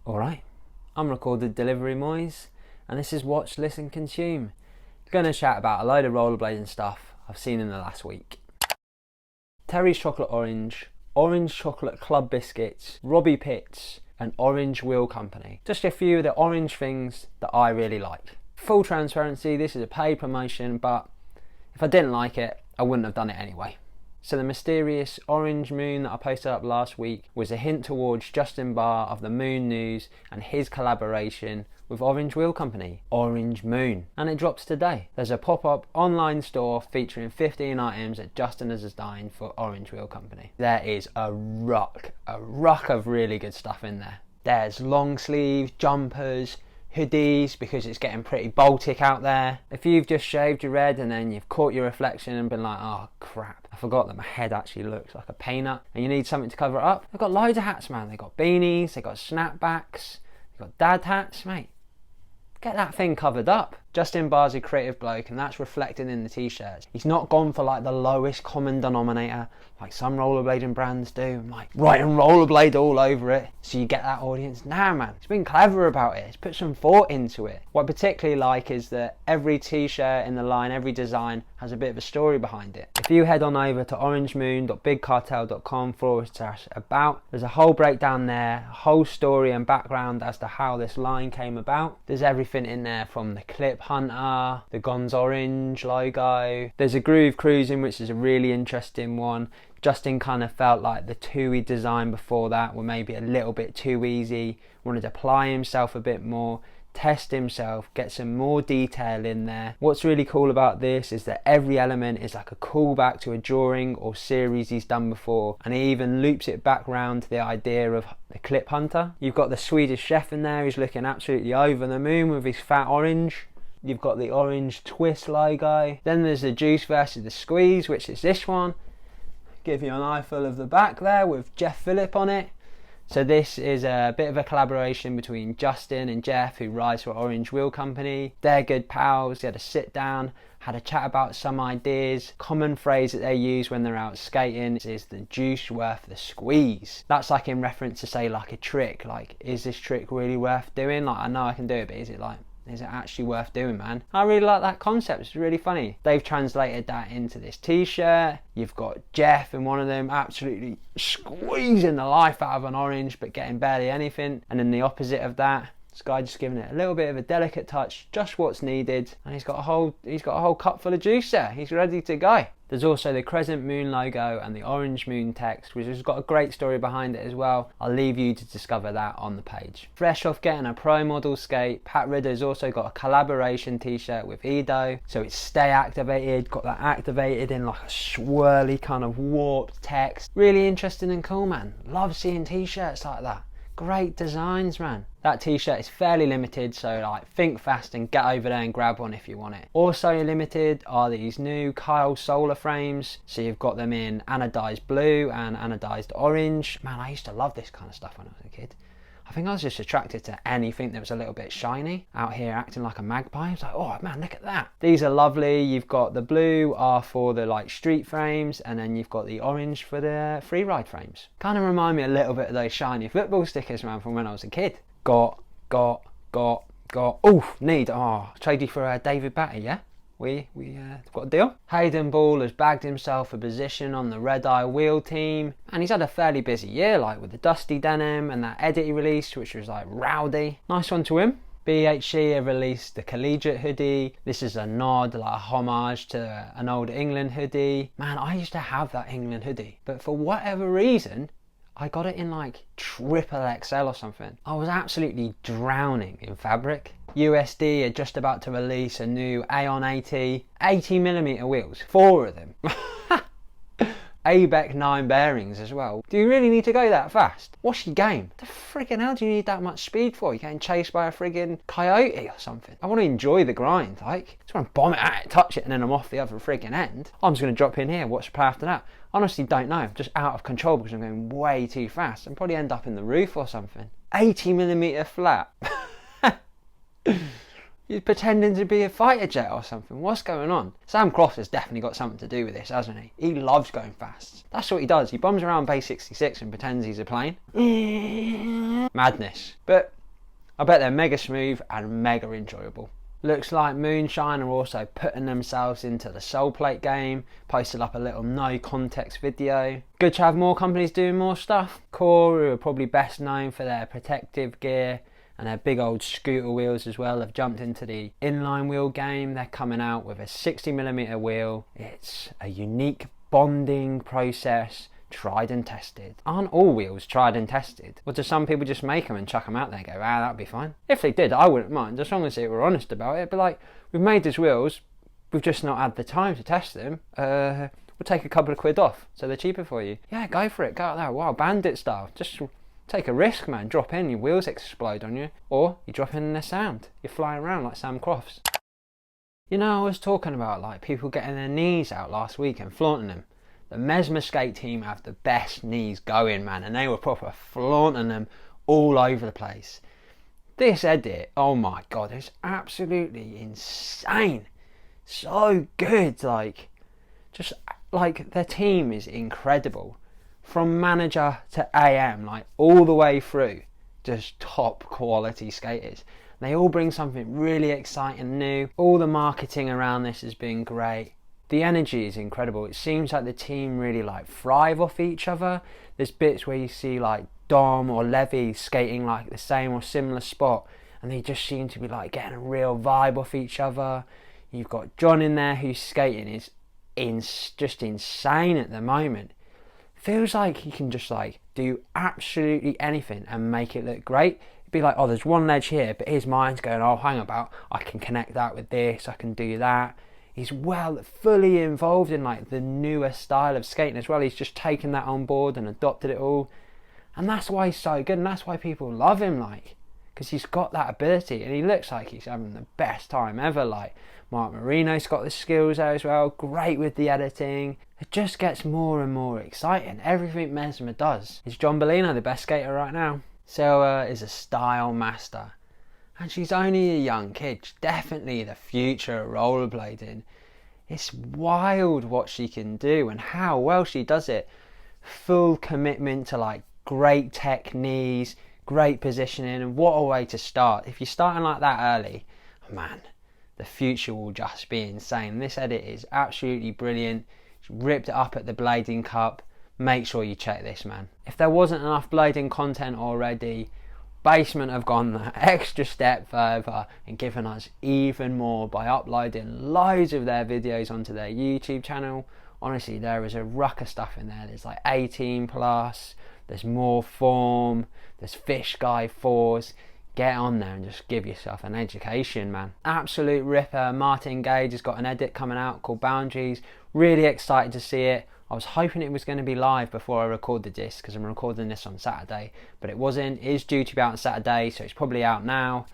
Alright, I'm Recorded Delivery Moyes, and this is Watch, Listen, Consume. I'm going to chat about a load of rollerblading stuff I've seen in the last week. Terry's Chocolate Orange, Orange Chocolate Club Biscuits, Robbie Pitts, and Orange Wheel Company. Just a few of the orange things that I really like. Full transparency, this is a paid promotion, but if I didn't like it, I wouldn't have done it anyway. So the mysterious orange moon that I posted up last week was a hint towards Justin Barr of the Moon News and his collaboration with Orange Wheel Company, Orangemoon, and it drops today. There's a pop-up online store featuring 15 items that Justin has designed for Orange Wheel Company. There is a ruck of really good stuff in there. There's long sleeves, jumpers, hoodies, because it's getting pretty Baltic out there. If you've just shaved your head and then you've caught your reflection and been like, oh crap, I forgot that my head actually looks like a peanut, and you need something to cover it up, they've got loads of hats, man. They've got beanies, they've got snapbacks, they've got dad hats, mate. Get that thing covered up. Justin Barr's a creative bloke, and that's reflected in the t-shirts. He's not gone for like the lowest common denominator like some rollerblading brands do, like writing rollerblade all over it so you get that audience. Nah, man, he's been clever about it. He's put some thought into it. What I particularly like is that every t-shirt in the line, every design has a bit of a story behind it. If you head on over to orangemoon.bigcartel.com/about, there's a whole breakdown there, a whole story and background as to how this line came about. There's everything in there from the clip hunter, the Gonz Orange logo. There's a groove cruising, which is a really interesting one. Justin kind of felt like the two he designed before that were maybe a little bit too easy, wanted to apply himself a bit more, test himself, get some more detail in there. What's really cool about this is that every element is like a callback to a drawing or series he's done before, and he even loops it back round to the idea of the clip hunter. You've got the Swedish chef in there, he's looking absolutely over the moon with his fat orange. You've got the orange twist logo. Then there's the juice versus the squeeze, which is this one. Give you an eyeful of the back there with Jeff Phillip on it. So this is a bit of a collaboration between Justin and Jeff, who rides for Orange Wheel Company. They're good pals. They had a sit down, had a chat about some ideas. Common phrase that they use when they're out skating is the juice worth the squeeze. That's like in reference to say like a trick, like is this trick really worth doing? Like I know I can do it, but is it actually worth doing, man? I really like that concept. It's really funny. They've translated that into this t-shirt. You've got Jeff in one of them absolutely squeezing the life out of an orange but getting barely anything, and then the opposite of that, this guy just giving it a little bit of a delicate touch, just what's needed, and he's got a whole cup full of juice there. He's ready to go. There's also the crescent moon logo and the orange moon text, which has got a great story behind it as well. I'll leave you to discover that on the page. Fresh off getting a pro model skate, Pat Ridder's also got a collaboration t-shirt with Edo, so it's stay activated, got that activated in like a swirly kind of warped text. Really interesting and cool, man. Love seeing t-shirts like that. Great designs, man. That t-shirt is fairly limited, so like think fast and get over there and grab one if you want it. Also limited are these new Kyle Sola Frames. So you've got them in anodized blue and anodized orange. Man, I used to love this kind of stuff when I was a kid. I think I was just attracted to anything that was a little bit shiny. Out here acting like a magpie. I was like, oh man, look at that. These are lovely. You've got the blue are for the like street frames, and then you've got the orange for the free ride frames. Kind of remind me a little bit of those shiny football stickers, man, from when I was a kid. Got. Oof, need. Oh, trade you for David Batty, yeah? We got a deal. Hayden Ball has bagged himself a position on the Red Wheel team, and he's had a fairly busy year, like with the Dusty Denim and that edit he released, which was like rowdy. Nice one to him. BHC have released the Collegiate Hoody. This is a nod, like a homage to an old England hoodie. Man, I used to have that England hoodie, but for whatever reason, I got it in like triple XL or something. I was absolutely drowning in fabric. USD are just about to release a new Aeon 80mm wheels, 4 of them. ABEC 9 bearings as well. Do you really need to go that fast? What's your game? The friggin' hell do you need that much speed for? You're getting chased by a friggin' coyote or something. I want to enjoy the grind, like. I just want to bomb it at it, touch it, and then I'm off the other friggin' end. I'm just going to drop in here, watch the play after that. Honestly don't know, I'm just out of control because I'm going way too fast. I'll probably end up in the roof or something. 80mm flat. You're pretending to be a fighter jet or something. What's going on? Sam Croft has definitely got something to do with this, hasn't he? He loves going fast. That's what he does. He bombs around base 66 and pretends he's a plane. Madness. But I bet they're mega smooth and mega enjoyable. Looks like Moonshine are also putting themselves into the Soulplate game, posted up a little no context video. Good to have more companies doing more stuff. Corewheel are probably best known for their protective gear and their big old scooter wheels as well, have jumped into the inline wheel game. They're coming out with a 60mm wheel. It's a unique bonding process, tried and tested. Aren't all wheels tried and tested? Or do some people just make them and chuck them out there and go, ah, that'd be fine? If they did, I wouldn't mind, as long as they were honest about it. But like, we've made these wheels, we've just not had the time to test them. We'll take a couple of quid off, so they're cheaper for you. Yeah, go for it, go out there, wow, bandit style. Just take a risk, man. Drop in, your wheels explode on you. Or you drop in the sound. You're flying around like Sam Crofts. You know, I was talking about like people getting their knees out last week and flaunting them. The Mesmer skate team have the best knees going, man, and they were proper flaunting them all over the place. This edit, oh my god, it's absolutely insane. So good, like, just like their team is incredible. From manager to AM, like all the way through, just top quality skaters. They all bring something really exciting new. All the marketing around this has been great. The energy is incredible. It seems like the team really like thrive off each other. There's bits where you see like Dom or Levy skating like the same or similar spot, and they just seem to be like getting a real vibe off each other. You've got John in there who's skating is just insane at the moment. Feels like he can just like do absolutely anything and make it look great. It'd be like, oh, there's one ledge here, but his mind's going, oh, hang about, I can connect that with this, I can do that. He's fully involved in like the newer style of skating as well. He's just taken that on board and adopted it all. And that's why he's so good, and that's why people love him, like, because he's got that ability and he looks like he's having the best time ever. Like, Mark Marino's got the skills there as well, great with the editing. It just gets more and more exciting. Everything Mesmer does. Is John Bellino the best skater right now? Seoa is a style master. And she's only a young kid. She's definitely the future of rollerblading. It's wild what she can do and how well she does it. Full commitment to like great techniques, great positioning, and what a way to start. If you're starting like that early, man, the future will just be insane. This edit is absolutely brilliant. She ripped it up at the Blading Cup. Make sure you check this, man. If there wasn't enough blading content already, Bacemint have gone the extra step further and given us even more by uploading loads of their videos onto their YouTube channel. Honestly, there is a ruck of stuff in there. There's like 18 plus, there's more form, there's fish guy 4s. Get on there and just give yourself an education, man. Absolute ripper. Martin Gade has got an edit coming out called Boundaries. Really excited to see it. I was hoping it was going to be live before I recorded this, because I'm recording this on Saturday, but it wasn't. It is due to be out on Saturday, so it's probably out now.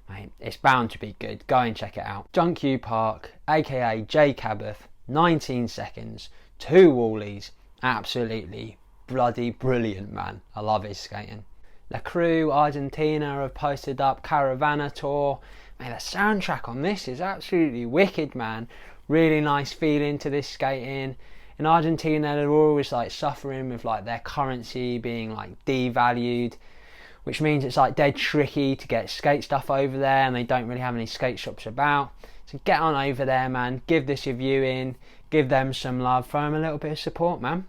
Mate, it's bound to be good. Go and check it out. Junkyu Park, aka J Cabot, 19 seconds, 2 wallies. Absolutely bloody brilliant, man. I love his skating. La Crew, Argentina have posted up Caravana tour. Mate, the soundtrack on this is absolutely wicked, man. Really nice feeling to this skating. In Argentina, they're always like suffering with like their currency being like devalued, which means it's like dead tricky to get skate stuff over there, and they don't really have any skate shops about. So get on over there, man. Give this a viewing, give them some love, throw them a little bit of support, man.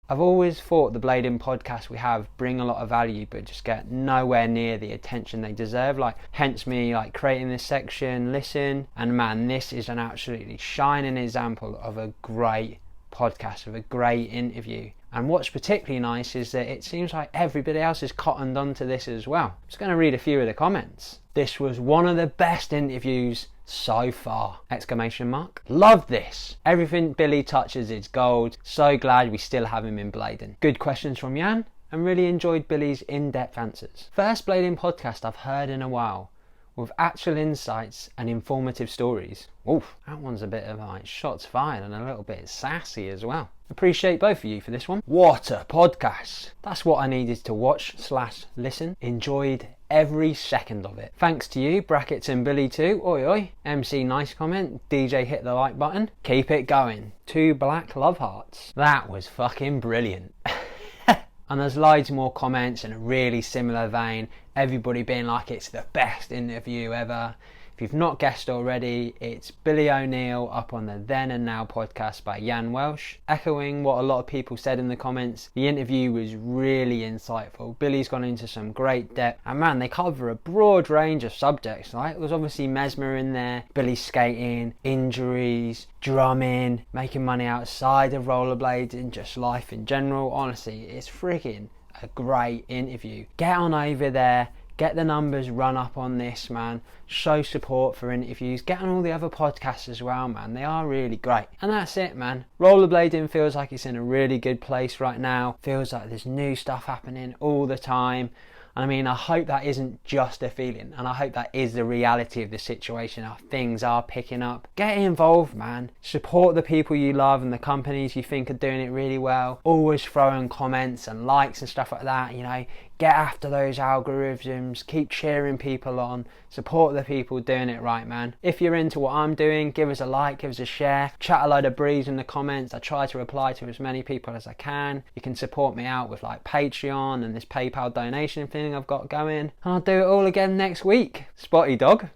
I've always thought the blading podcasts we have bring a lot of value, but just get nowhere near the attention they deserve. Like, hence me like creating this section, listen, and man, this is an absolutely shining example of a great podcast, of a great interview. And what's particularly nice is that it seems like everybody else has cottoned onto this as well. I'm just going to read a few of the comments. This was one of the best interviews so far! Exclamation mark. Love this. Everything Billy touches is gold. So glad we still have him in blading. Good questions from Jan, and really enjoyed Billy's in-depth answers. First blading podcast I've heard in a while, with actual insights and informative stories. Oof, that one's a bit of like shots fired and a little bit sassy as well. Appreciate both of you for this one. What a podcast! That's what I needed to watch / listen. Enjoyed every second of it. Thanks to you, Brackets and Billy too. Oi oi. MC nice comment. DJ hit the like button. Keep it going. 2 black love hearts. That was fucking brilliant. And there's loads more comments in a really similar vein, everybody being like it's the best interview ever. If you've not guessed already, it's Billy O'Neill up on the Then and Now podcast by Jan Welsh. Echoing what a lot of people said in the comments, the interview was really insightful. Billy's gone into some great depth, and man, they cover a broad range of subjects. Right? There's obviously Mesmer in there, Billy skating, injuries, drumming, making money outside of rollerblading, just life in general. Honestly, it's freaking a great interview. Get on over there. Get the numbers run up on this, man. Show support for interviews. Get on all the other podcasts as well, man. They are really great. And that's it, man. Rollerblading feels like it's in a really good place right now. Feels like there's new stuff happening all the time. I mean, I hope that isn't just a feeling, and I hope that is the reality of the situation. How things are picking up. Get involved, man. Support the people you love and the companies you think are doing it really well. Always throw in comments and likes and stuff like that, you know. Get after those algorithms, keep cheering people on, support the people doing it right, man. If you're into what I'm doing, give us a like, give us a share, chat a load of breeze in the comments. I try to reply to as many people as I can. You can support me out with like Patreon and this PayPal donation thing I've got going. And I'll do it all again next week. Spotty Dog.